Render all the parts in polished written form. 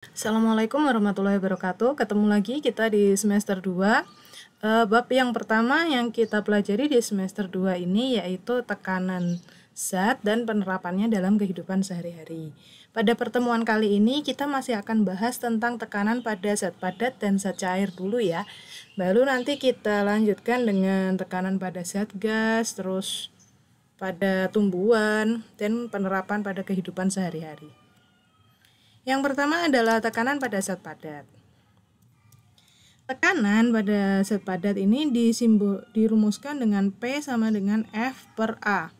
Assalamualaikum warahmatullahi wabarakatuh. Ketemu lagi kita di semester 2. Bab yang pertama yang kita pelajari di semester 2 ini yaitu tekanan zat dan penerapannya dalam kehidupan sehari-hari. Pada pertemuan kali ini kita masih akan bahas tentang tekanan pada zat padat dan zat cair dulu ya. Baru nanti kita lanjutkan dengan tekanan pada zat gas, terus pada tumbuhan, dan penerapan pada kehidupan sehari-hari. Yang pertama adalah tekanan pada zat padat. Tekanan pada zat padat ini dirumuskan dengan P sama dengan F per A.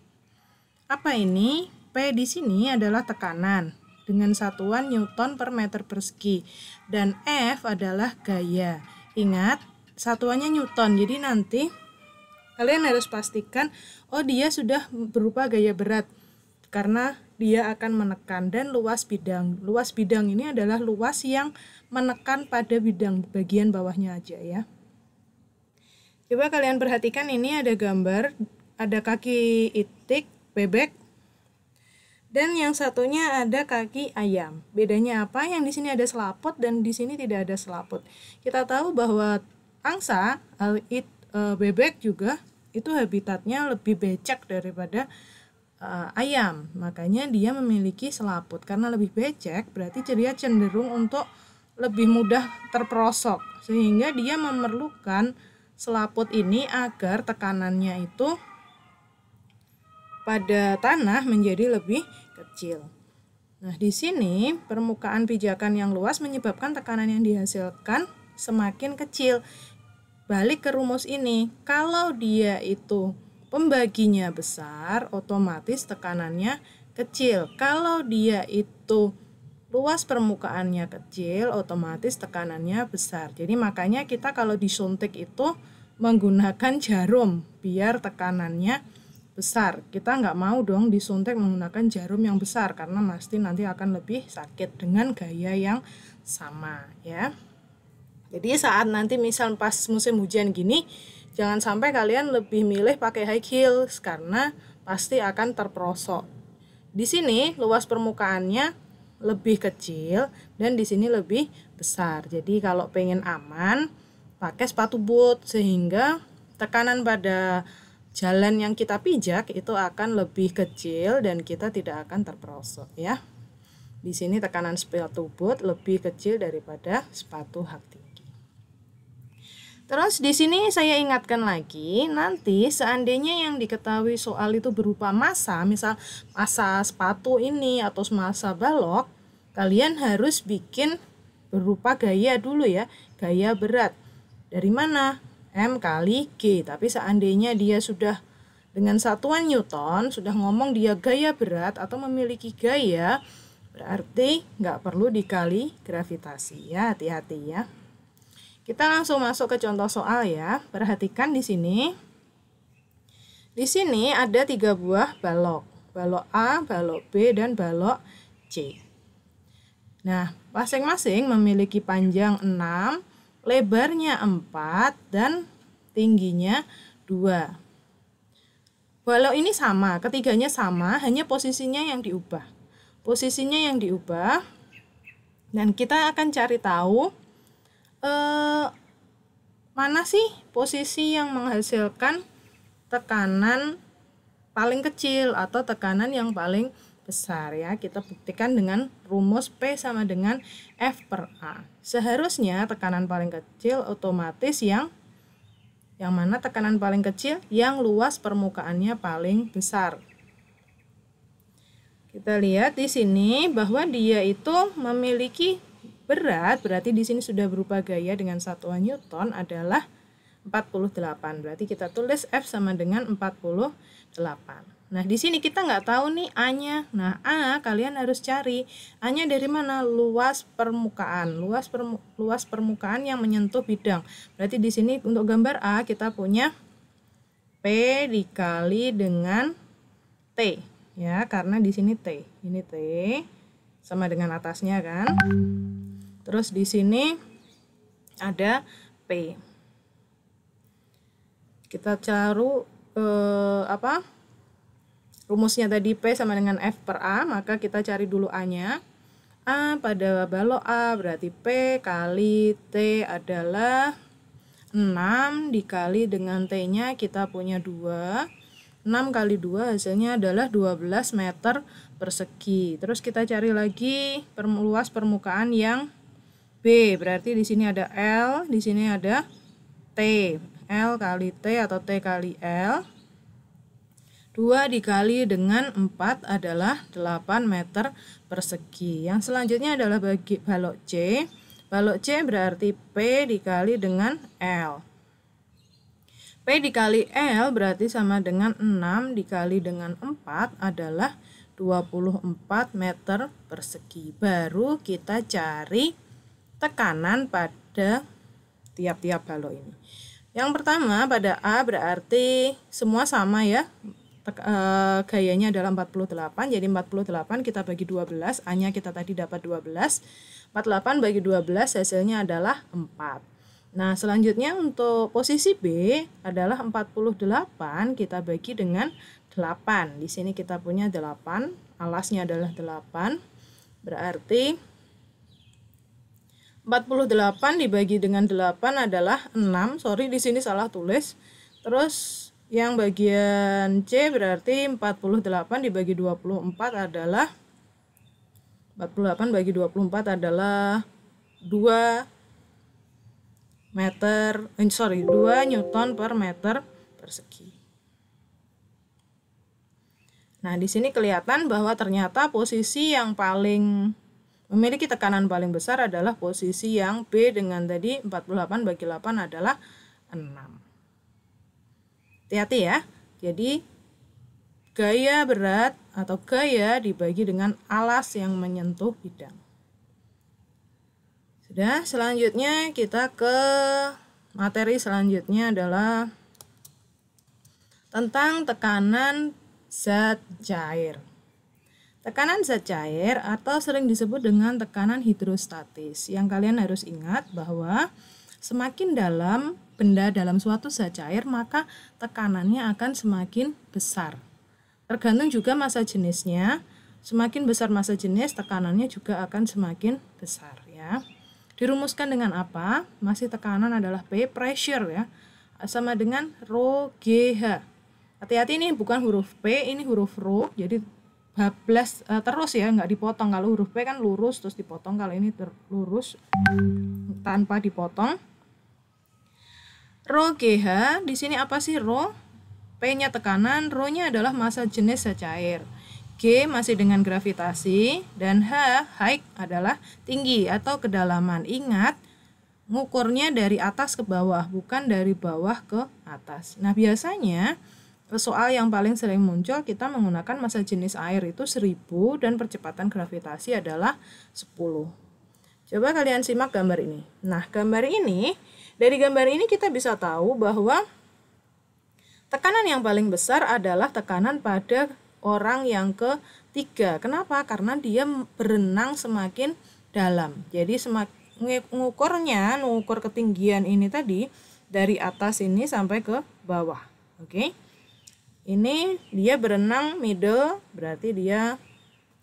Apa ini? P di sini adalah tekanan dengan satuan Newton per meter persegi dan F adalah gaya. Ingat, satuannya Newton. Jadi nanti kalian harus pastikan dia sudah berupa gaya berat karena dia akan menekan, dan luas bidang. Luas bidang ini adalah luas yang menekan pada bidang bagian bawahnya aja ya. Coba kalian perhatikan, ini ada gambar, ada kaki itik, bebek, dan yang satunya ada kaki ayam. Bedanya apa? Yang di sini ada selaput dan di sini tidak ada selaput. Kita tahu bahwa angsa, bebek juga itu habitatnya lebih becek daripada ayam, makanya dia memiliki selaput. Karena lebih becek berarti dia cenderung untuk lebih mudah terperosok, sehingga dia memerlukan selaput ini agar tekanannya itu pada tanah menjadi lebih kecil. Nah, di sini permukaan pijakan yang luas menyebabkan tekanan yang dihasilkan semakin kecil. Balik ke rumus ini, kalau dia itu pembaginya besar, otomatis tekanannya kecil. Kalau dia itu luas permukaannya kecil, otomatis tekanannya besar. Jadi makanya kita kalau disuntik itu menggunakan jarum biar tekanannya besar. Kita nggak mau dong disuntik menggunakan jarum yang besar karena pasti nanti akan lebih sakit dengan gaya yang sama ya. Jadi saat nanti misal pas musim hujan gini, jangan sampai kalian lebih milih pakai high heels karena pasti akan terperosok. Di sini luas permukaannya lebih kecil dan di sini lebih besar. Jadi kalau pengen aman, pakai sepatu boot sehingga tekanan pada jalan yang kita pijak itu akan lebih kecil dan kita tidak akan terperosok ya. Di sini tekanan sepatu boot lebih kecil daripada sepatu hak tinggi. Terus di sini saya ingatkan lagi, nanti seandainya yang diketahui soal itu berupa massa, misal massa sepatu ini atau massa balok, kalian harus bikin berupa gaya dulu ya, gaya berat. Dari mana? M kali G. Tapi seandainya dia sudah dengan satuan Newton, sudah ngomong dia gaya berat atau memiliki gaya, berarti nggak perlu dikali gravitasi ya, hati-hati ya. Kita langsung masuk ke contoh soal ya. Perhatikan di sini. Di sini ada 3 buah balok. Balok A, balok B, dan balok C. Nah, masing-masing memiliki panjang 6, lebarnya 4, dan tingginya 2. Balok ini sama, ketiganya sama, hanya posisinya yang diubah. Posisinya yang diubah, dan kita akan cari tahu mana sih posisi yang menghasilkan tekanan paling kecil atau tekanan yang paling besar ya. Kita buktikan dengan rumus P sama dengan F per A. Seharusnya tekanan paling kecil otomatis yang mana tekanan paling kecil? Yang luas permukaannya paling besar. Kita lihat di sini bahwa dia itu memiliki berat, berarti di sini sudah berupa gaya dengan satuan Newton adalah 48. Berarti kita tulis F sama dengan 48. Nah, di sini kita nggak tahu nih A-nya. Nah, A kalian harus cari. A-nya dari mana? Luas permukaan. Luas permukaan yang menyentuh bidang. Berarti di sini untuk gambar A kita punya P dikali dengan T. Ya, karena di sini T. Ini T sama dengan atasnya kan. Terus di sini ada P. Kita cari rumusnya tadi P sama dengan F per A, maka kita cari dulu A-nya. A pada balok A berarti P kali T adalah 6 dikali dengan T-nya kita punya 2. 6 kali 2 hasilnya adalah 12 meter persegi. Terus kita cari lagi luas permukaan yang B. Berarti di sini ada L, di sini ada T. L kali T atau T kali L. 2 dikali dengan 4 adalah 8 meter persegi. Yang selanjutnya adalah bagi balok C. Balok C berarti P dikali dengan L. P dikali L berarti sama dengan 6 dikali dengan 4 adalah 24 meter persegi. Baru kita cari tekanan pada tiap-tiap balok ini. Yang pertama pada A berarti semua sama ya. Gayanya adalah 48, jadi 48 kita bagi 12, A-nya kita tadi dapat 12. 48 bagi 12 hasilnya adalah 4. Nah, selanjutnya untuk posisi B adalah 48 kita bagi dengan 8. Di sini kita punya 8, alasnya adalah 8. Berarti 48 dibagi dengan 8 adalah 6. Sorry, di sini salah tulis. Terus yang bagian C berarti 48 dibagi 24 adalah 48 bagi 24 adalah 2 Newton per meter persegi. Nah, di sini kelihatan bahwa ternyata posisi yang paling memiliki tekanan paling besar adalah posisi yang B dengan tadi 48 bagi 8 adalah 6. Hati-hati ya. Jadi gaya berat atau gaya dibagi dengan alas yang menyentuh bidang. Sudah, selanjutnya kita ke materi selanjutnya adalah tentang tekanan zat cair. Tekanan zat cair atau sering disebut dengan tekanan hidrostatis. Yang kalian harus ingat bahwa semakin dalam benda dalam suatu zat cair, maka tekanannya akan semakin besar. Tergantung juga massa jenisnya. Semakin besar massa jenis, tekanannya juga akan semakin besar ya. Dirumuskan dengan apa? Masih tekanan adalah P, pressure ya. Sama dengan rho GH. Hati-hati ini bukan huruf P, ini huruf rho. Jadi bablas terus ya, nggak dipotong. Kalau huruf P kan lurus terus dipotong, kalau ini lurus tanpa dipotong. Rho GH, di sini apa sih rho? P-nya tekanan, rho-nya adalah massa jenis zat cair. G masih dengan gravitasi, dan H, height adalah tinggi atau kedalaman. Ingat, ngukurnya dari atas ke bawah, bukan dari bawah ke atas. Nah, biasanya soal yang paling sering muncul kita menggunakan massa jenis air itu 1000 dan percepatan gravitasi adalah 10. Coba kalian simak gambar ini. Nah, dari gambar ini kita bisa tahu bahwa tekanan yang paling besar adalah tekanan pada orang yang ketiga. Kenapa? Karena dia berenang semakin dalam. Jadi ngukur ketinggian ini tadi dari atas ini sampai ke bawah. Oke. Ini dia berenang middle, berarti dia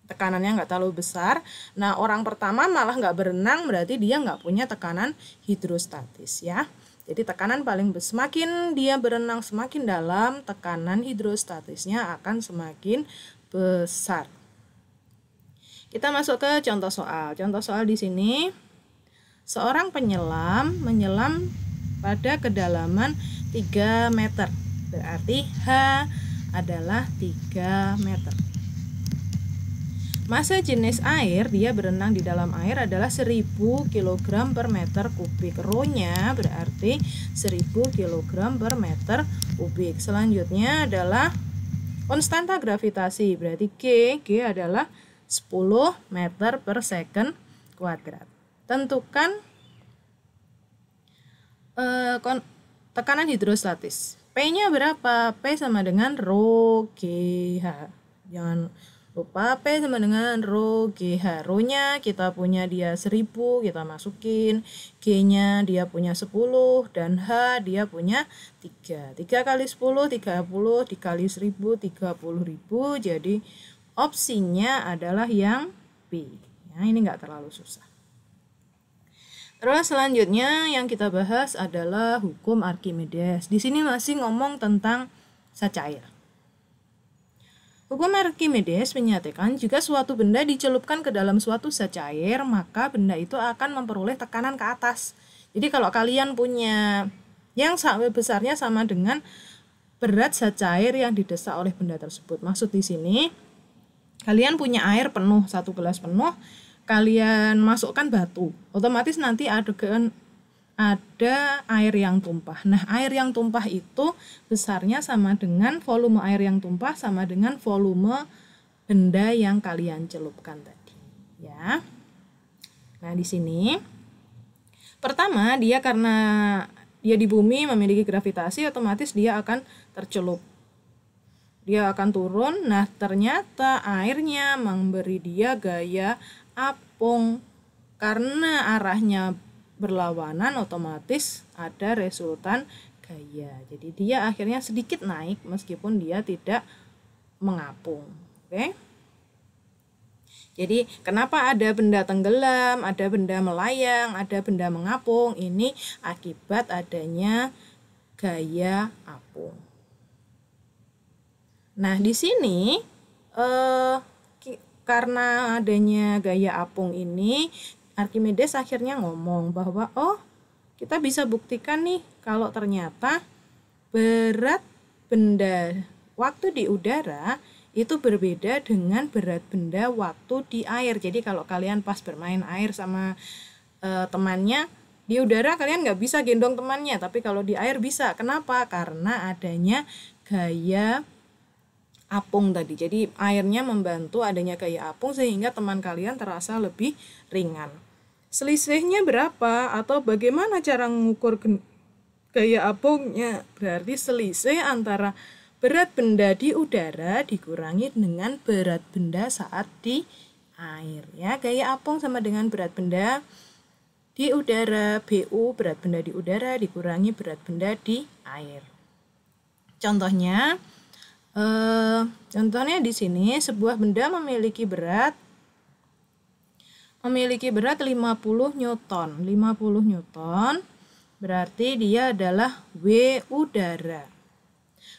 tekanannya nggak terlalu besar. Nah, orang pertama malah nggak berenang, berarti dia nggak punya tekanan hidrostatis ya. Jadi tekanan paling besar, semakin dia berenang semakin dalam, tekanan hidrostatisnya akan semakin besar. Kita masuk ke contoh soal. Contoh soal di sini, seorang penyelam menyelam pada kedalaman 3 meter. Berarti H adalah 3 meter. Massa jenis air, dia berenang di dalam air adalah 1000 kg per meter kubik. Rho-nya berarti 1000 kg per meter kubik. Selanjutnya adalah konstanta gravitasi, berarti G adalah 10 meter per second kuadrat. Tentukan tekanan hidrostatis. P-nya berapa? P sama dengan rho GH. Jangan lupa P sama dengan rho GH. Rho-nya kita punya dia 1000, kita masukin. G-nya dia punya 10 dan H dia punya 3. 3 kali 10, 30, dikali 1000, 30.000. Jadi opsinya adalah yang B. ya, ini nggak terlalu susah. Terus selanjutnya yang kita bahas adalah hukum Archimedes. Di sini masih ngomong tentang zat cair. Hukum Archimedes menyatakan jika suatu benda dicelupkan ke dalam suatu zat cair, maka benda itu akan memperoleh tekanan ke atas. Jadi kalau kalian punya yang besarnya sama dengan berat zat cair yang didesak oleh benda tersebut. Maksud di sini, kalian punya air penuh, 1 gelas penuh, kalian masukkan batu, otomatis nanti ada air yang tumpah. Nah, air yang tumpah itu besarnya sama dengan volume air yang tumpah sama dengan volume benda yang kalian celupkan tadi, ya. Nah, di sini pertama dia karena dia di bumi memiliki gravitasi, otomatis dia akan tercelup. Dia akan turun. Nah, ternyata airnya memberi dia gaya apung. Karena arahnya berlawanan, otomatis ada resultan gaya. Jadi dia akhirnya sedikit naik meskipun dia tidak mengapung. Oke? Jadi kenapa ada benda tenggelam, ada benda melayang, ada benda mengapung? Ini akibat adanya gaya apung. Nah, di sini karena adanya gaya apung ini, Archimedes akhirnya ngomong bahwa kita bisa buktikan nih kalau ternyata berat benda waktu di udara itu berbeda dengan berat benda waktu di air. Jadi kalau kalian pas bermain air sama temannya, di udara kalian nggak bisa gendong temannya, tapi kalau di air bisa. Kenapa? Karena adanya gaya apung tadi. Jadi airnya membantu adanya gaya apung sehingga teman kalian terasa lebih ringan. Selisihnya berapa atau bagaimana cara mengukur gaya apungnya? Berarti selisih antara berat benda di udara dikurangi dengan berat benda saat di air, ya. Gaya apung sama dengan berat benda di udara, BU berat benda di udara dikurangi berat benda di air. Contohnya di sini sebuah benda memiliki berat 50 Newton. 50 Newton berarti dia adalah W udara.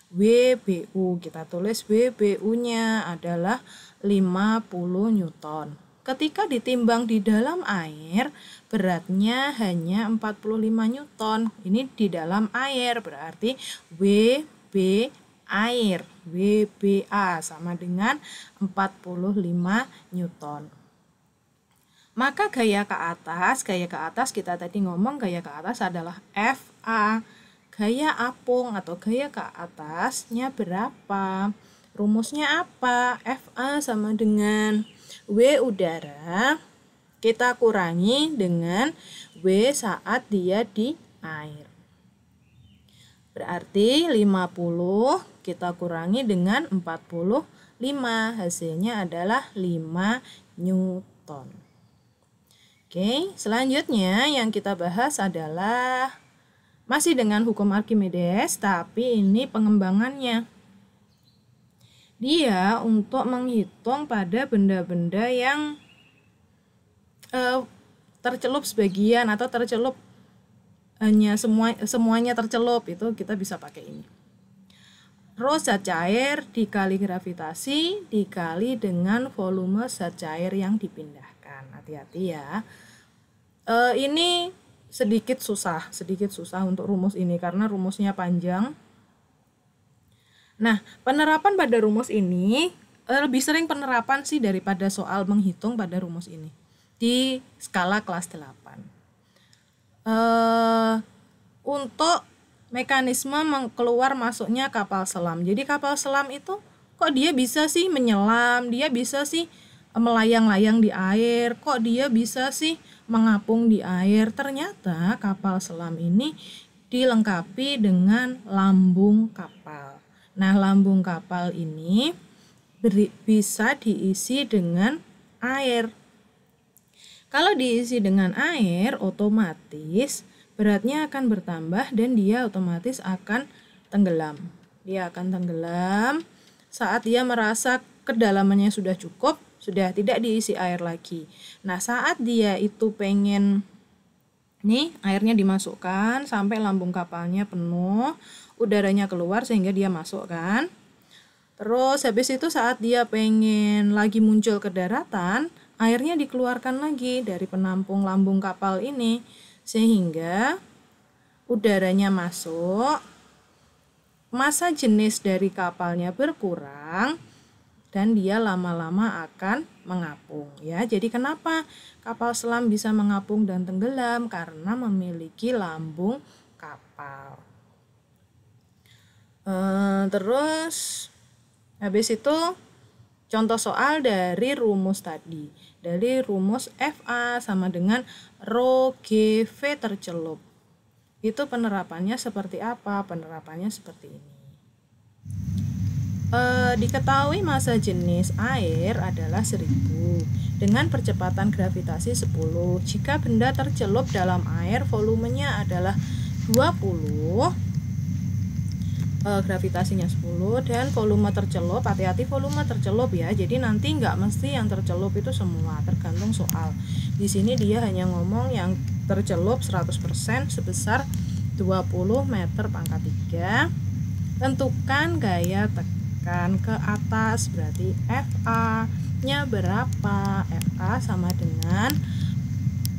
WBU, kita tulis WBU-nya adalah 50 Newton. Ketika ditimbang di dalam air, beratnya hanya 45 Newton. Ini di dalam air, berarti WB air, WBA sama dengan 45 Newton. Maka gaya ke atas kita tadi ngomong gaya ke atas adalah FA. Gaya apung atau gaya ke atasnya berapa? Rumusnya apa? FA sama dengan W udara kita kurangi dengan W saat dia di air. Berarti 50 kita kurangi dengan 45, hasilnya adalah 5 Newton. Oke, selanjutnya yang kita bahas adalah masih dengan hukum Archimedes, tapi ini pengembangannya. Dia untuk menghitung pada benda-benda yang tercelup sebagian atau tercelup hanya semuanya tercelup, itu kita bisa pakai ini. Rho zat cair dikali gravitasi dikali dengan volume zat cair yang dipindahkan. Hati-hati ya. Ini sedikit susah untuk rumus ini karena rumusnya panjang. Nah, penerapan pada rumus ini lebih sering penerapan sih daripada soal menghitung pada rumus ini di skala kelas 8. Untuk mekanisme keluar masuknya kapal selam. Jadi kapal selam itu kok dia bisa sih menyelam, dia bisa sih melayang-layang di air, kok dia bisa sih mengapung di air. Ternyata kapal selam ini dilengkapi dengan lambung kapal. Nah, lambung kapal ini bisa diisi dengan air. Kalau diisi dengan air, otomatis beratnya akan bertambah dan dia otomatis akan tenggelam. Dia akan tenggelam saat dia merasa kedalamannya sudah cukup, sudah tidak diisi air lagi. Nah, saat dia itu pengen nih airnya dimasukkan sampai lambung kapalnya penuh, udaranya keluar sehingga dia masuk kan. Terus habis itu saat dia pengen lagi muncul ke daratan, airnya dikeluarkan lagi dari penampung lambung kapal ini sehingga udaranya masuk, massa jenis dari kapalnya berkurang dan dia lama-lama akan mengapung ya. Jadi kenapa kapal selam bisa mengapung dan tenggelam? Karena memiliki lambung kapal. Terus habis itu contoh soal dari rumus tadi. Dari rumus FA sama dengan rho GV tercelup. Itu penerapannya seperti apa? Penerapannya seperti ini. Diketahui massa jenis air adalah 1000 dengan percepatan gravitasi 10. Jika benda tercelup dalam air volumenya adalah 20, gravitasinya 10 dan volume tercelup, hati-hati volume tercelup ya. Jadi nanti nggak mesti yang tercelup itu semua, tergantung soal. Di sini dia hanya ngomong yang tercelup 100% sebesar 20 meter pangkat 3. Tentukan gaya tekan ke atas, berarti FA-nya berapa? FA sama dengan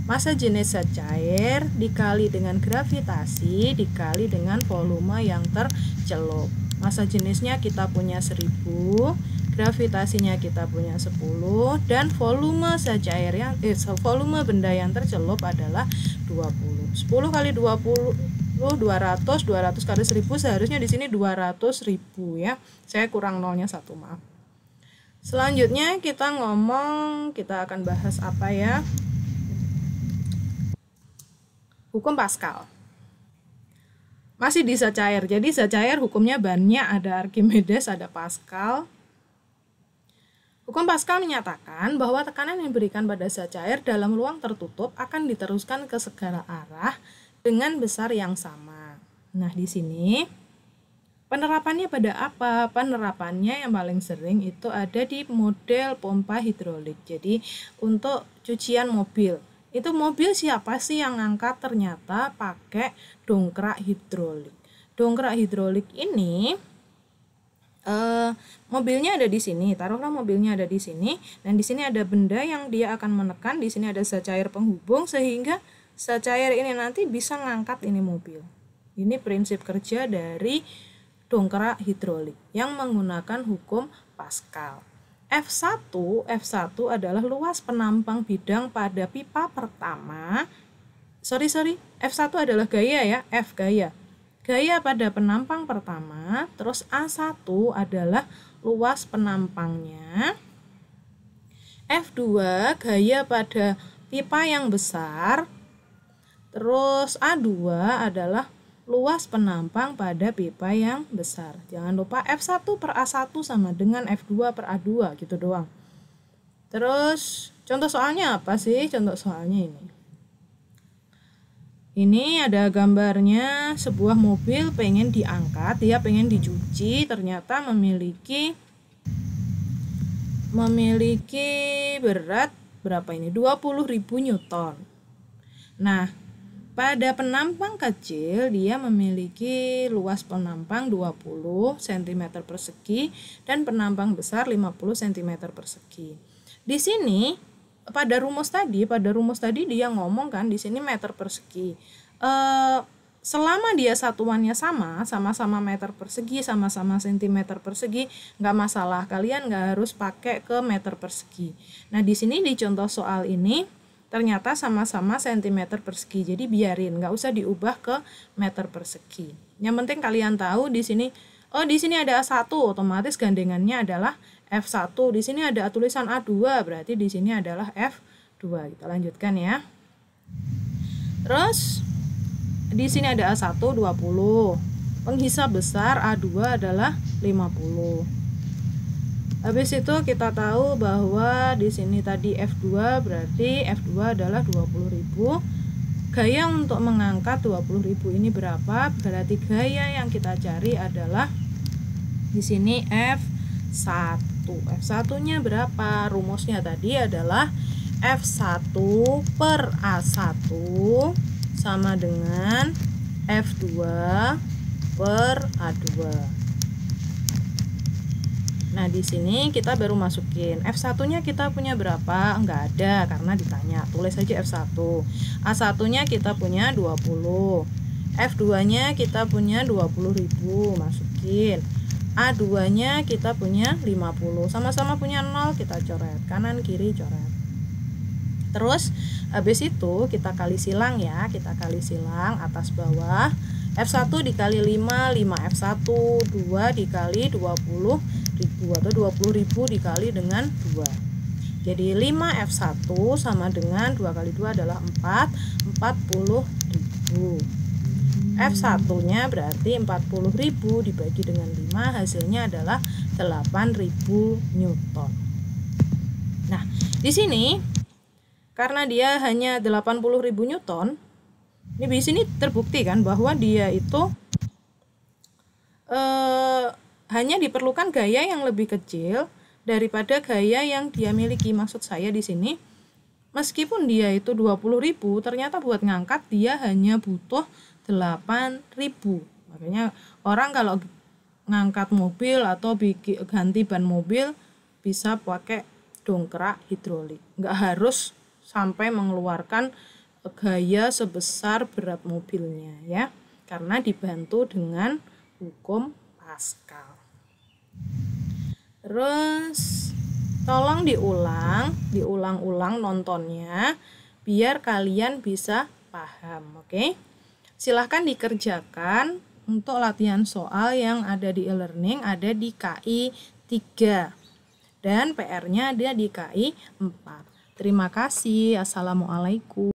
massa jenis zat cair dikali dengan gravitasi dikali dengan volume yang tercelup. Massa jenisnya kita punya 1000, gravitasinya kita punya 10 dan volume zat cair yang volume benda yang tercelup adalah 20. 10 kali 20 200 kali 1000, seharusnya di sini 200.000 ya. Saya kurang nolnya 1, maaf. Selanjutnya kita akan bahas apa ya? Hukum Pascal. Masih di zat cair. Jadi zat cair hukumnya banyak, ada Archimedes, ada Pascal. Hukum Pascal menyatakan bahwa tekanan yang diberikan pada zat cair dalam ruang tertutup akan diteruskan ke segala arah dengan besar yang sama. Nah, di sini penerapannya pada apa? Penerapannya yang paling sering itu ada di model pompa hidrolik. Jadi, untuk cucian mobil. Itu mobil siapa sih yang ngangkat? Ternyata pakai dongkrak hidrolik. Dongkrak hidrolik ini mobilnya ada di sini. Taruhlah mobilnya ada di sini dan di sini ada benda yang dia akan menekan. Di sini ada zat cair penghubung sehingga zat cair ini nanti bisa ngangkat ini mobil. Ini prinsip kerja dari dongkrak hidrolik yang menggunakan hukum Pascal. F1 adalah luas penampang bidang pada pipa pertama. F1 adalah gaya ya, F gaya. Gaya pada penampang pertama, terus A1 adalah luas penampangnya. F2 gaya pada pipa yang besar. Terus A2 adalah luas penampang pada pipa yang besar. Jangan lupa F1 per A1 sama dengan F2 per A2 gitu doang. Terus contoh soalnya apa sih? Contoh soalnya ini. Ini ada gambarnya sebuah mobil pengen diangkat, dia pengen dicuci, ternyata memiliki berat berapa ini? 20.000 Newton. Nah, pada penampang kecil dia memiliki luas penampang 20 cm persegi dan penampang besar 50 cm persegi. Di sini pada rumus tadi dia ngomong kan di sini meter persegi. Selama dia satuannya sama-sama meter persegi, sama-sama sentimeter persegi, nggak masalah, kalian nggak harus pakai ke meter persegi. Nah, di sini di contoh soal ini ternyata sama-sama sentimeter persegi, jadi biarin, nggak usah diubah ke meter persegi. Yang penting kalian tahu di sini, di sini ada A1, otomatis gandengannya adalah F1. Di sini ada tulisan A2, berarti di sini adalah F2. Kita lanjutkan ya. Terus di sini ada A1 20. Penghisap besar A2 adalah 50. Habis itu kita tahu bahwa di sini tadi F2, berarti F2 adalah 20.000. Gaya untuk mengangkat 20.000 ini berapa? Berarti gaya yang kita cari adalah di sini F1. F1-nya berapa? Rumusnya tadi adalah F1 per A1 sama dengan F2 per A2. Nah, di sini kita baru masukin F1-nya kita punya berapa? Enggak ada karena ditanya. Tulis aja F1. A1-nya kita punya 20. F2-nya kita punya 20.000, masukin. A2-nya kita punya 50. Sama-sama punya 0, kita coret. Kanan kiri coret. Terus habis itu kita kali silang ya. Kita kali silang atas bawah. F1 dikali 5, 5F1, 2 dikali 20.000 atau 20.000 dikali dengan 2. Jadi 5F1 sama dengan 2 kali 2 adalah 4, 40.000. F1-nya berarti 40.000 dibagi dengan 5, hasilnya adalah 8.000 Newton. Nah, di sini karena dia hanya 80.000 Newton, ini di sini terbukti kan bahwa dia itu hanya diperlukan gaya yang lebih kecil daripada gaya yang dia miliki. Maksud saya di sini, meskipun dia itu 20.000, ternyata buat ngangkat dia hanya butuh 8.000. Makanya orang kalau ngangkat mobil atau ganti ban mobil bisa pakai dongkrak hidrolik. Nggak harus sampai mengeluarkan gaya sebesar berat mobilnya ya, karena dibantu dengan hukum Pascal. Terus tolong diulang-ulang nontonnya biar kalian bisa paham, oke? Silahkan dikerjakan untuk latihan soal yang ada di e-learning, ada di KI 3 dan PR-nya ada di KI 4. Terima kasih. Assalamualaikum.